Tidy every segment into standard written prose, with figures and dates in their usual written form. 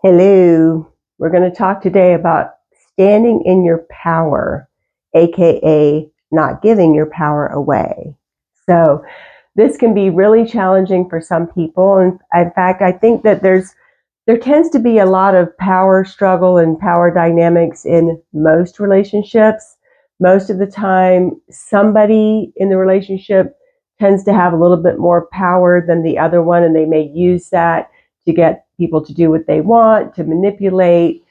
Hello. We're going to talk today about standing in your power, aka not giving your power away. So, this can be really challenging for some people. And in fact, I think that there tends to be a lot of power struggle and power dynamics in most relationships. Most of the time, somebody in the relationship tends to have a little bit more power than the other one, and they may use that to get people to do what they want, to manipulate.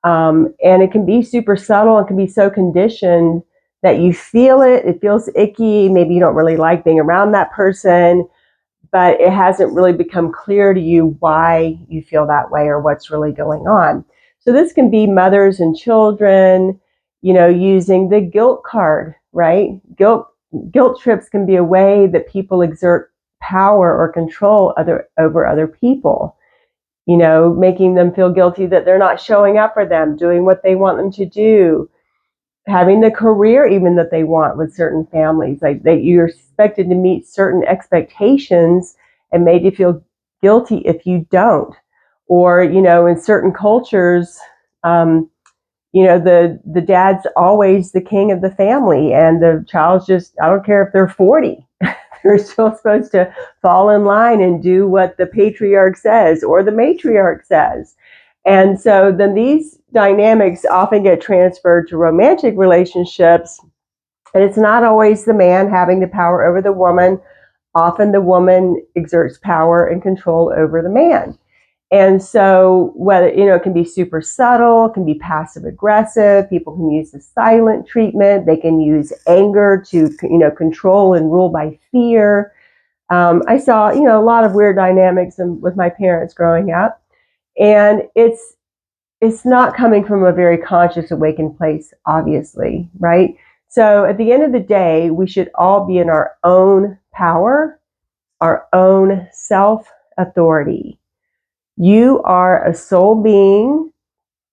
And it can be super subtle and can be so conditioned that you feel it. It feels icky. Maybe you don't really like being around that person, but it hasn't really become clear to you why you feel that way or what's really going on. So this can be mothers and children, using the guilt card, right? Guilt trips can be a way that people exert power or control over other people, making them feel guilty that they're not showing up for them, doing what they want them to do, having the career even that they want with certain families, like that you're expected to meet certain expectations and made you feel guilty if you don't. Or, in certain cultures, the dad's always the king of the family and the child's just, I don't care if they're 40. They're still supposed to fall in line and do what the patriarch says or the matriarch says. And so then these dynamics often get transferred to romantic relationships. And it's not always the man having the power over the woman. Often the woman exerts power and control over the man. And so whether, it can be super subtle, it can be passive aggressive. People can use the silent treatment. They can use anger to, control and rule by fear. I saw, a lot of weird dynamics with my parents growing up. And it's not coming from a very conscious, awakened place, obviously, right? So at the end of the day, we should all be in our own power, our own self-authority. You are a soul being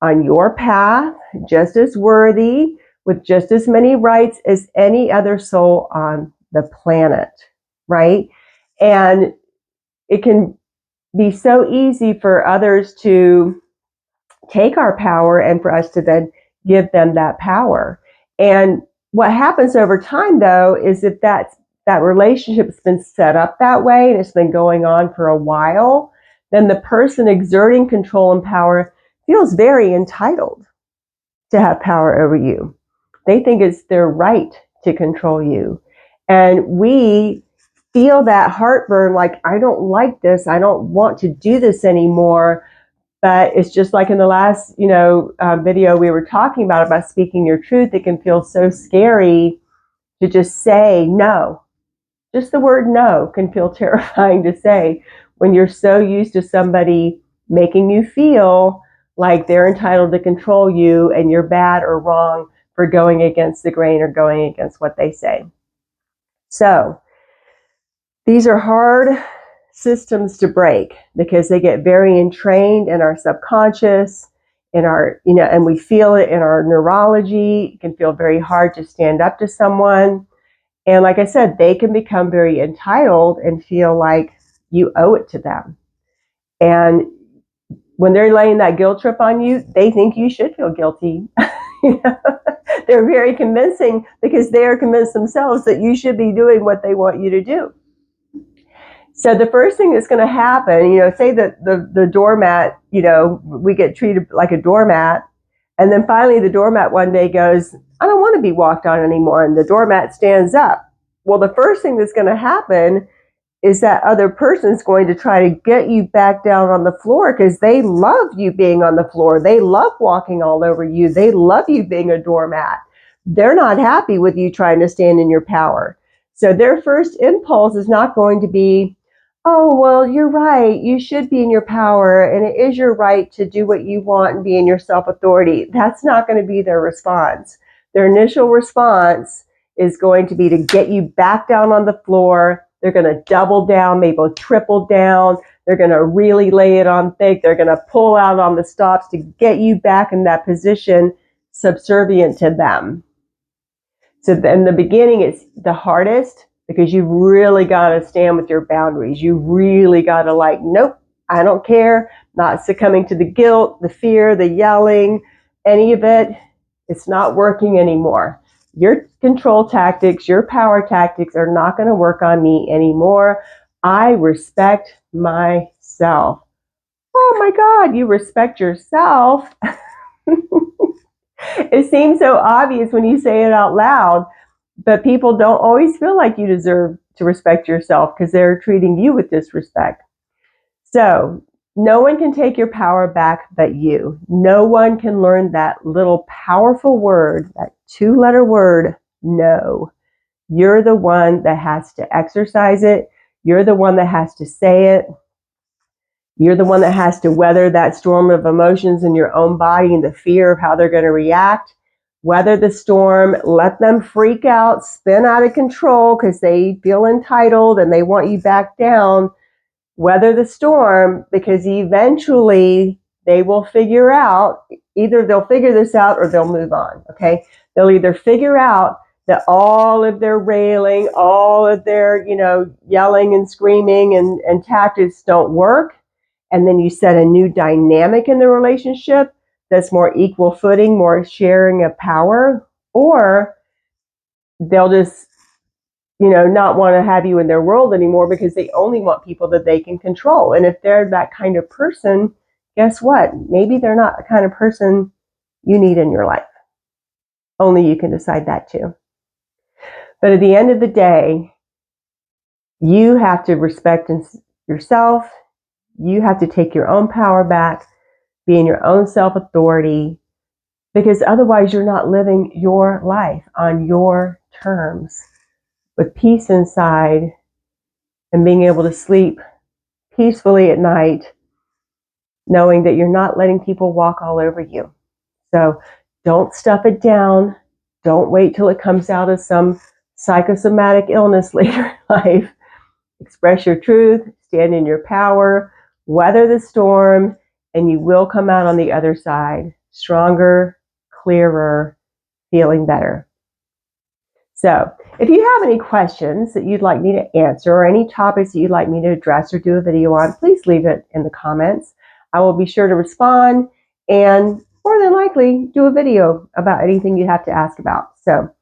on your path, just as worthy, with just as many rights as any other soul on the planet, right? And it can be so easy for others to take our power and for us to then give them that power. And what happens over time, though, is if that relationship's been set up that way and it's been going on for a while, then the person exerting control and power feels very entitled to have power over you. They think it's their right to control you. And we feel that heartburn, like, I don't like this. I don't want to do this anymore. But it's just like in the last, video we were talking about speaking your truth. It can feel so scary to just say no. Just the word no can feel terrifying to say when you're so used to somebody making you feel like they're entitled to control you and you're bad or wrong for going against the grain or going against what they say. So these are hard systems to break because they get very entrained in our subconscious, in our, and we feel it in our neurology. It can feel very hard to stand up to someone. And like I said, they can become very entitled and feel like you owe it to them. And when they're laying that guilt trip on you, they think you should feel guilty. They're very convincing because they are convinced themselves that you should be doing what they want you to do. So the first thing that's going to happen, say that the doormat, we get treated like a doormat. And then finally the doormat one day goes, I don't want to be walked on anymore. And the doormat stands up. Well, the first thing that's going to happen is that other person's going to try to get you back down on the floor because they love you being on the floor. They love walking all over you. They love you being a doormat. They're not happy with you trying to stand in your power. So their first impulse is not going to be, oh, well, you're right. You should be in your power, and it is your right to do what you want and be in your self-authority. That's not going to be their response. Their initial response is going to be to get you back down on the floor. They're going to double down, maybe triple down. They're going to really lay it on thick. They're going to pull out on the stops to get you back in that position subservient to them. So in the beginning, it's the hardest because you've really got to stand with your boundaries. You really got to nope, I don't care. I'm not succumbing to the guilt, the fear, the yelling, any of it. It's not working anymore. Your control tactics, your power tactics are not going to work on me anymore. I respect myself. Oh my God, you respect yourself? It seems so obvious when you say it out loud, but people don't always feel like you deserve to respect yourself because they're treating you with disrespect. So, no one can take your power back but you. No one can learn that little powerful word, that 2-letter word, no. You're the one that has to exercise it. You're the one that has to say it. You're the one that has to weather that storm of emotions in your own body and the fear of how they're going to react. Weather the storm, let them freak out, spin out of control because they feel entitled and they want you back down. Weather the storm, because eventually they will figure out, either they'll figure this out or they'll move on, okay? They'll either figure out that all of their railing, all of their, yelling and screaming and tactics don't work, and then you set a new dynamic in the relationship that's more equal footing, more sharing of power, or they'll just not want to have you in their world anymore because they only want people that they can control. And if they're that kind of person, guess what? Maybe they're not the kind of person you need in your life. Only you can decide that too. But at the end of the day, you have to respect yourself. You have to take your own power back, be in your own self-authority, because otherwise you're not living your life on your terms with peace inside and being able to sleep peacefully at night, knowing that you're not letting people walk all over you. So don't stuff it down. Don't wait till it comes out as some psychosomatic illness later in life. Express your truth, stand in your power, weather the storm, and you will come out on the other side stronger, clearer, feeling better. So if you have any questions that you'd like me to answer or any topics that you'd like me to address or do a video on, please leave it in the comments. I will be sure to respond and more than likely do a video about anything you have to ask about. So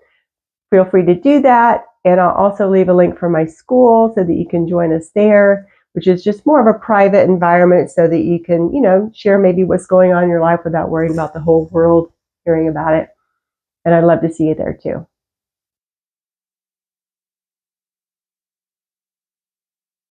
feel free to do that. And I'll also leave a link for my school so that you can join us there, which is just more of a private environment so that you can, share maybe what's going on in your life without worrying about the whole world hearing about it. And I'd love to see you there too.